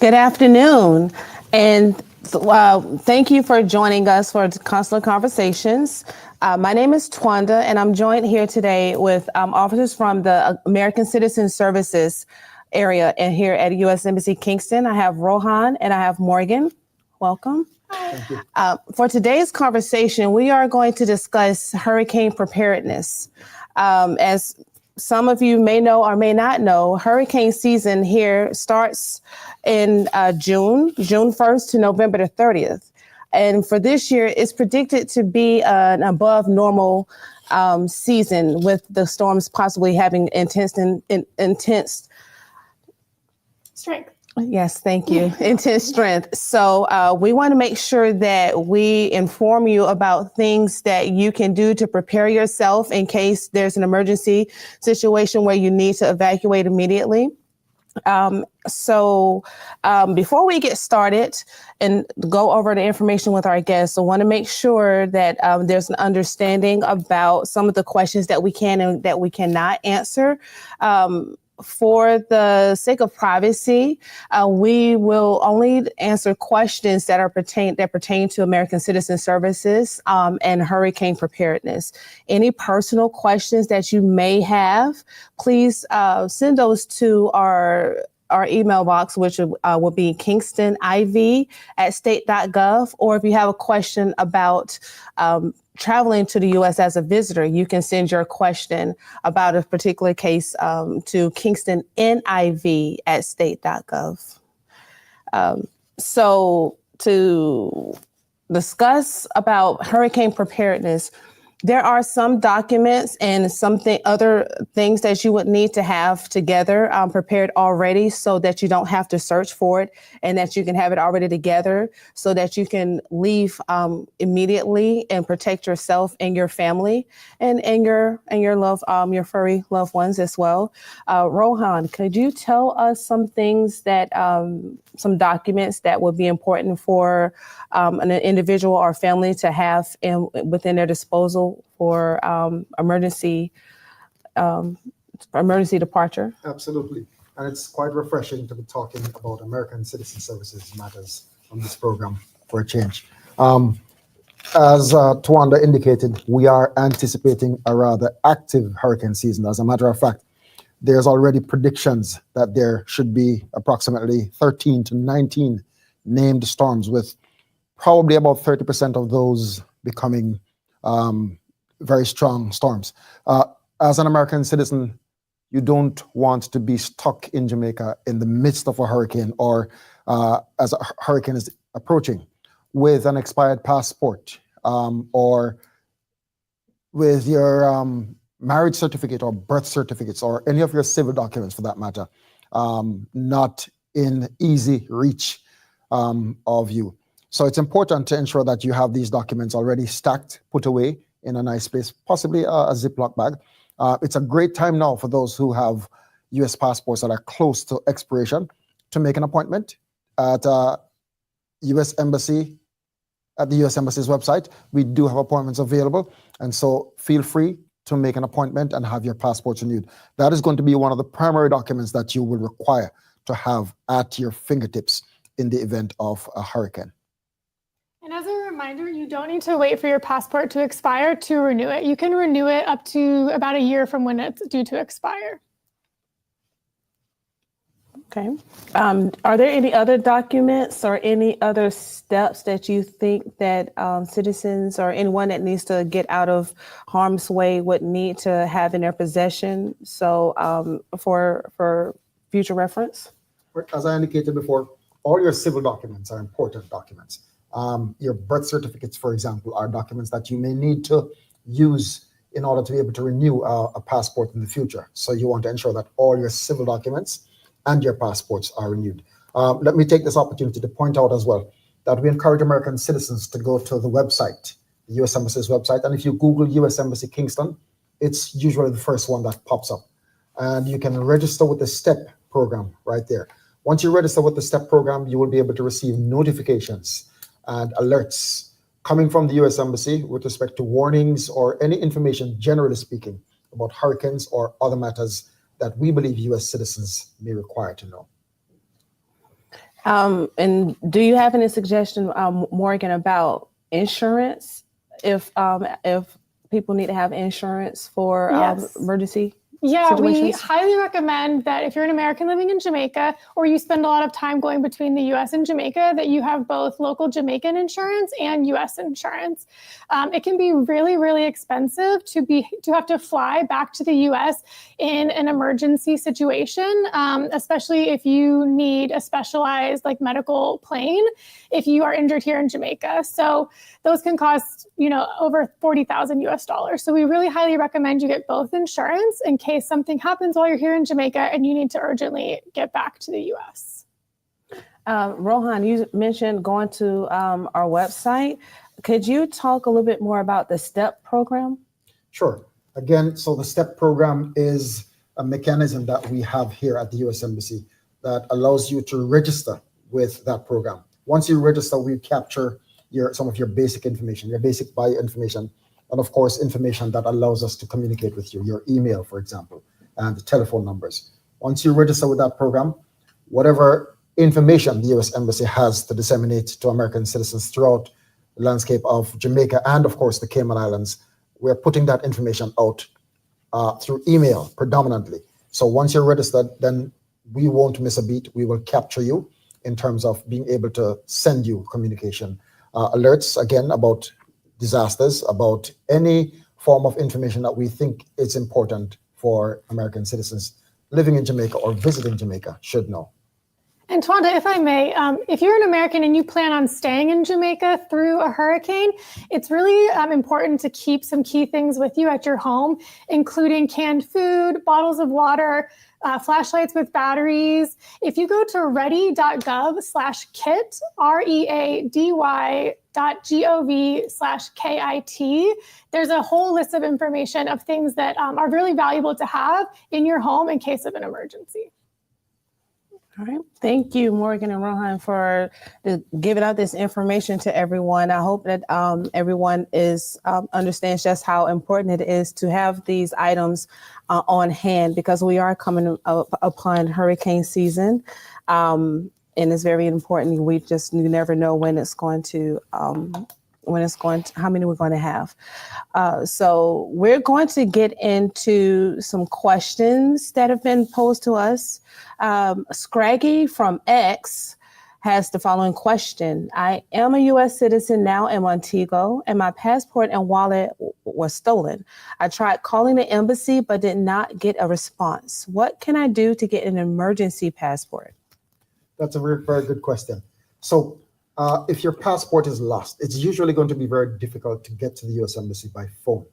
Good afternoon, and thank you for joining us for Consular Conversations. My name is Twanda, and I'm joined here today with officers from the American Citizen Services area and here at U.S. Embassy Kingston. I have Rohan and I have Morgan. Welcome. Thank you. For today's conversation, we are going to discuss hurricane preparedness. As some of you may know or may not know, hurricane season here starts in June 1st to November the 30th. And for this year, it's predicted to be an above normal season, with the storms possibly having intense strength. Yes, thank you. Intense strength. So we want to make sure that we inform you about things that you can do to prepare yourself in case there's an emergency situation where you need to evacuate immediately. So before we get started and go over the information with our guests, I want to make sure that there's an understanding about some of the questions that we can and that we cannot answer. For the sake of privacy, we will only answer questions that pertain to American Citizen Services and hurricane preparedness. Any personal questions that you may have, please send those to our email box, which will be kingstoniv@state.gov. Or if you have a question about traveling to the U.S. as a visitor, you can send your question about a particular case to kingstoniv@state.gov. So to discuss about hurricane preparedness, there are some documents and other things that you would need to have together prepared already, so that you don't have to search for it, and that you can have it already together so that you can leave immediately and protect yourself and your family and your your furry loved ones as well. Rohan, could you tell us some things that some documents that would be important for an individual or family to have within their disposal for emergency departure? Absolutely. And it's quite refreshing to be talking about American Citizen Services matters on this program for a change. As Twanda indicated, we are anticipating a rather active hurricane season. As a matter of fact, there's already predictions that there should be approximately 13 to 19 named storms, with probably about 30% of those becoming very strong storms. As an American citizen, you don't want to be stuck in Jamaica in the midst of a hurricane, or as a hurricane is approaching, with an expired passport or with your marriage certificate or birth certificates or any of your civil documents for that matter, not in easy reach of you. So it's important to ensure that you have these documents already stacked, put away in a nice place, possibly a Ziploc bag. It's a great time now for those who have US passports that are close to expiration to make an appointment at US Embassy, at the US Embassy's website. We do have appointments available, and so feel free to make an appointment and have your passports renewed. That is going to be one of the primary documents that you will require to have at your fingertips in the event of a hurricane. And as a reminder, you don't need to wait for your passport to expire to renew it. You can renew it up to about a year from when it's due to expire. Okay. Are there any other documents or any other steps that you think that citizens or anyone that needs to get out of harm's way would need to have in their possession? So for future reference? As I indicated before, all your civil documents are important documents. Your birth certificates, for example, are documents that you may need to use in order to be able to renew a passport in the future. So you want to ensure that all your civil documents and your passports are renewed. Let me take this opportunity to point out as well that we encourage American citizens to go to the website, the US Embassy's website. And if you Google US Embassy Kingston, it's usually the first one that pops up. And you can register with the STEP program right there. Once you register with the STEP program, you will be able to receive notifications and alerts coming from the US Embassy with respect to warnings or any information, generally speaking, about hurricanes or other matters that we believe US citizens may require to know. And do you have any suggestion, Morgan, about insurance? If people need to have insurance for Yes. emergency Yeah, we situations? highly recommend that if you're an American living in Jamaica or you spend a lot of time going between the US and Jamaica, that you have both local Jamaican insurance and US insurance. It can be really, really expensive to have to fly back to the US in an emergency situation, especially if you need a specialized like medical plane if you are injured here in Jamaica. So those can cost, over 40,000 US dollars. So we really highly recommend you get both insurance in case something happens while you're here in Jamaica and you need to urgently get back to the US. Rohan, you mentioned going to our website. Could you talk a little bit more about the STEP program? Sure. Again, so the STEP program is a mechanism that we have here at the U.S. Embassy that allows you to register with that program. Once you register, we capture some of your basic information, your basic bio information, and of course, information that allows us to communicate with you, your email, for example, and the telephone numbers. Once you register with that program, whatever information the U.S. Embassy has to disseminate to American citizens throughout the landscape of Jamaica and, of course, the Cayman Islands, we're putting that information out through email predominantly. So once you're registered, then we won't miss a beat. We will capture you in terms of being able to send you communication alerts, again, about disasters, about any form of information that we think is important for American citizens living in Jamaica or visiting Jamaica should know. And Twanda, if I may, if you're an American and you plan on staying in Jamaica through a hurricane, it's really important to keep some key things with you at your home, including canned food, bottles of water, flashlights with batteries. If you go to ready.gov/kit, ready.gov/KIT, there's a whole list of information of things that are really valuable to have in your home in case of an emergency. All right. Thank you, Morgan and Rohan, for giving out this information to everyone. I hope that everyone understands just how important it is to have these items on hand, because we are coming upon hurricane season. And it's very important. You never know when it's going to, how many we're going to have. So we're going to get into some questions that have been posed to us. Scraggy from X has the following question. I am a U.S. citizen now in Montego, and my passport and wallet was stolen. I tried calling the embassy, but did not get a response. What can I do to get an emergency passport? That's a very, very good question. So if your passport is lost, it's usually going to be very difficult to get to the U.S. Embassy by phone.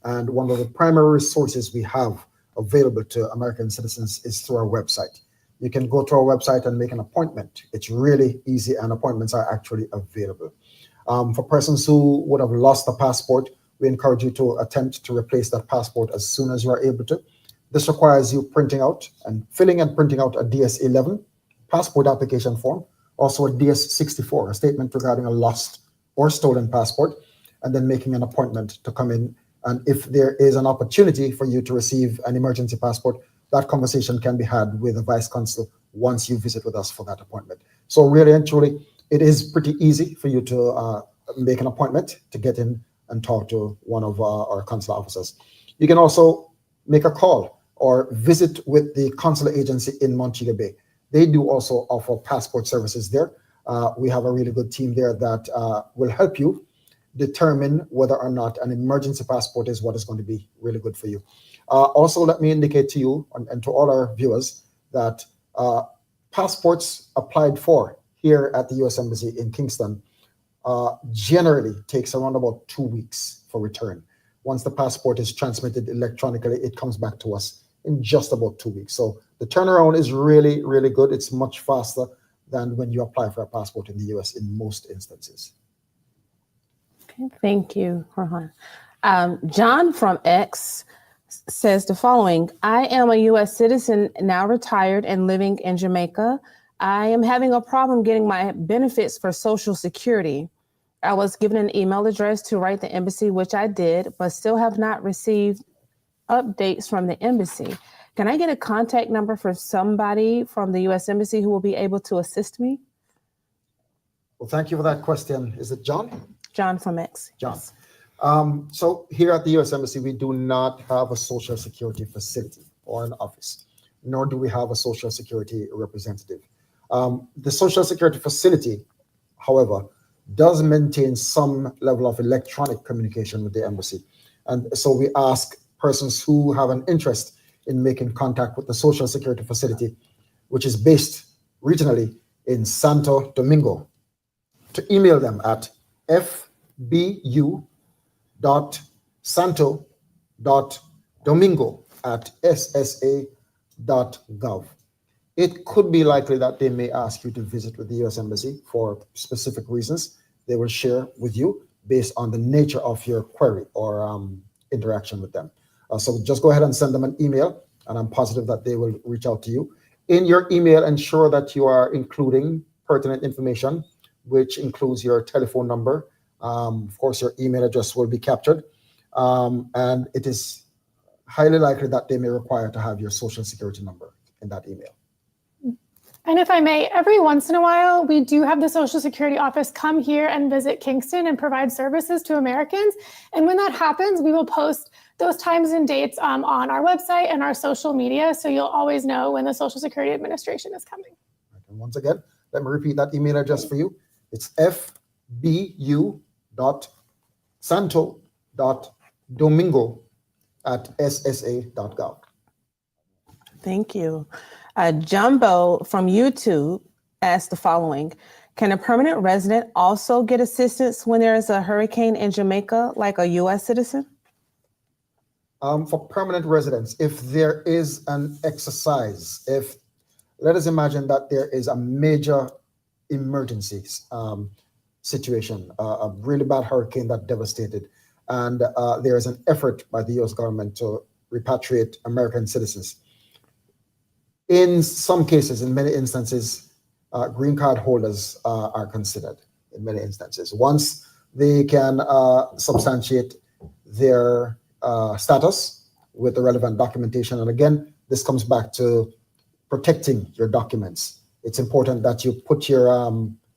And one of the primary resources we have available to American citizens is through our website. You can go to our website and make an appointment. It's really easy, and appointments are actually available. For persons who would have lost a passport, we encourage you to attempt to replace that passport as soon as you are able to. This requires you filling and printing out a DS-11 passport application form, also a DS-64, a statement regarding a lost or stolen passport, and then making an appointment to come in. And if there is an opportunity for you to receive an emergency passport, that conversation can be had with the Vice Consul once you visit with us for that appointment. So really and truly, it is pretty easy for you to make an appointment to get in and talk to one of our consular officers. You can also make a call or visit with the consular agency in Montego Bay. They do also offer passport services there. We have a really good team there that will help you determine whether or not an emergency passport is what is going to be really good for you. Also, let me indicate to you and to all our viewers that passports applied for here at the U.S. Embassy in Kingston generally takes around about 2 weeks for return. Once the passport is transmitted electronically, it comes back to us in just about 2 weeks. So the turnaround is really, really good. It's much faster than when you apply for a passport in the U.S. in most instances. Okay, thank you, Rohan. John from X says the following. I am a U.S. citizen, now retired and living in Jamaica. I am having a problem getting my benefits for Social Security. I was given an email address to write the embassy, which I did, but still have not received updates from the embassy. Can I get a contact number for somebody from the U.S. Embassy who will be able to assist me? Well, thank you for that question. Is it John? John from X. John. So here at the U.S. Embassy, we do not have a Social Security facility or an office, nor do we have a Social Security representative. The Social Security facility, however, does maintain some level of electronic communication with the embassy. And so we ask persons who have an interest in making contact with the Social Security facility, which is based regionally in Santo Domingo, to email them at fbu.santo.domingo@ssa.gov. It could be likely that they may ask you to visit with the U.S. Embassy for specific reasons they will share with you based on the nature of your query or interaction with them. So just go ahead and send them an email, and I'm positive that they will reach out to you. In your email, ensure that you are including pertinent information, which includes your telephone number. Of course, your email address will be captured. And it is highly likely that they may require to have your Social Security number in that email. And if I may, every once in a while, we do have the Social Security office come here and visit Kingston and provide services to Americans. And when that happens, we will post those times and dates on our website and our social media. So you'll always know when the Social Security Administration is coming. And once again, let me repeat that email address for you. It's fbu.santo.domingo@ssa.gov. Thank you. Jumbo from YouTube asked the following: can a permanent resident also get assistance when there is a hurricane in Jamaica, like a U.S. citizen? For permanent residents, if there is an exercise, let us imagine that there is a major emergency situation, a really bad hurricane that devastated, and there is an effort by the U.S. government to repatriate American citizens. In some cases, in many instances, green card holders are considered in many instances. Once they can substantiate their status with the relevant documentation. And again, this comes back to protecting your documents. It's important that you put your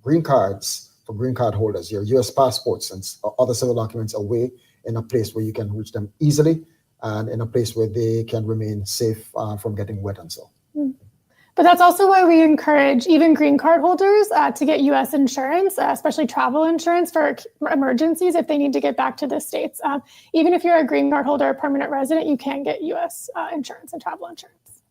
green cards for green card holders, your US passports and other civil documents away in a place where you can reach them easily and in a place where they can remain safe from getting wet and so. But that's also why we encourage even green card holders to get U.S. insurance, especially travel insurance for emergencies if they need to get back to the States. Even if you're a green card holder or permanent resident, you can get U.S. insurance and travel insurance.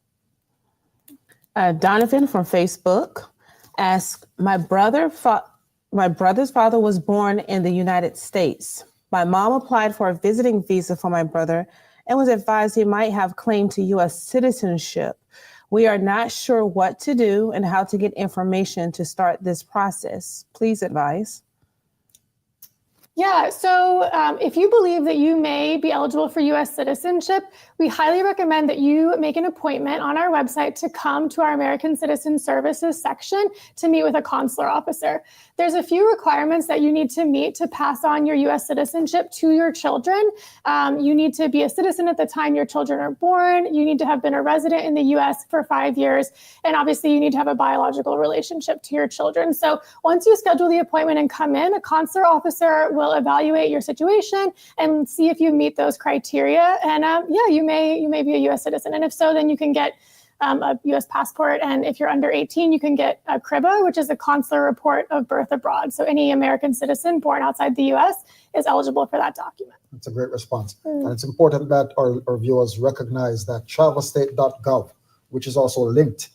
Donovan from Facebook asked, my brother's father was born in the United States. My mom applied for a visiting visa for my brother and was advised he might have claim to U.S. citizenship. We are not sure what to do and how to get information to start this process. Please advise. Yeah, so if you believe that you may be eligible for U.S. citizenship, we highly recommend that you make an appointment on our website to come to our American Citizen Services section to meet with a consular officer. There's a few requirements that you need to meet to pass on your U.S. citizenship to your children. You need to be a citizen at the time your children are born. You need to have been a resident in the U.S. for 5 years. And obviously, you need to have a biological relationship to your children. So once you schedule the appointment and come in, a consular officer will evaluate your situation and see if you meet those criteria. And you may be a U.S. citizen. And if so, then you can get a U.S. passport. And if you're under 18, you can get a CRIBA, which is a consular report of birth abroad. So any American citizen born outside the U.S. is eligible for that document. That's a great response. And it's important that our viewers recognize that travelstate.gov, which is also linked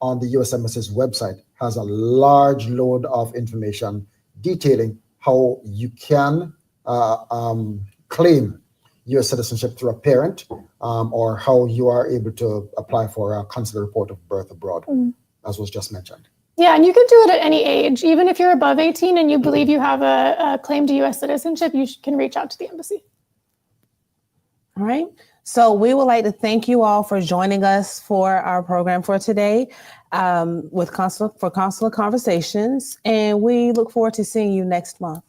on the U.S. Embassy's website, has a large load of information detailing how you can claim U.S. citizenship through a parent, or how you are able to apply for a consular report of birth abroad, as was just mentioned. Yeah, and you can do it at any age. Even if you're above 18 and you believe you have a claim to U.S. citizenship, you can reach out to the embassy. All right. So we would like to thank you all for joining us for our program for today with Consular Conversations. And we look forward to seeing you next month.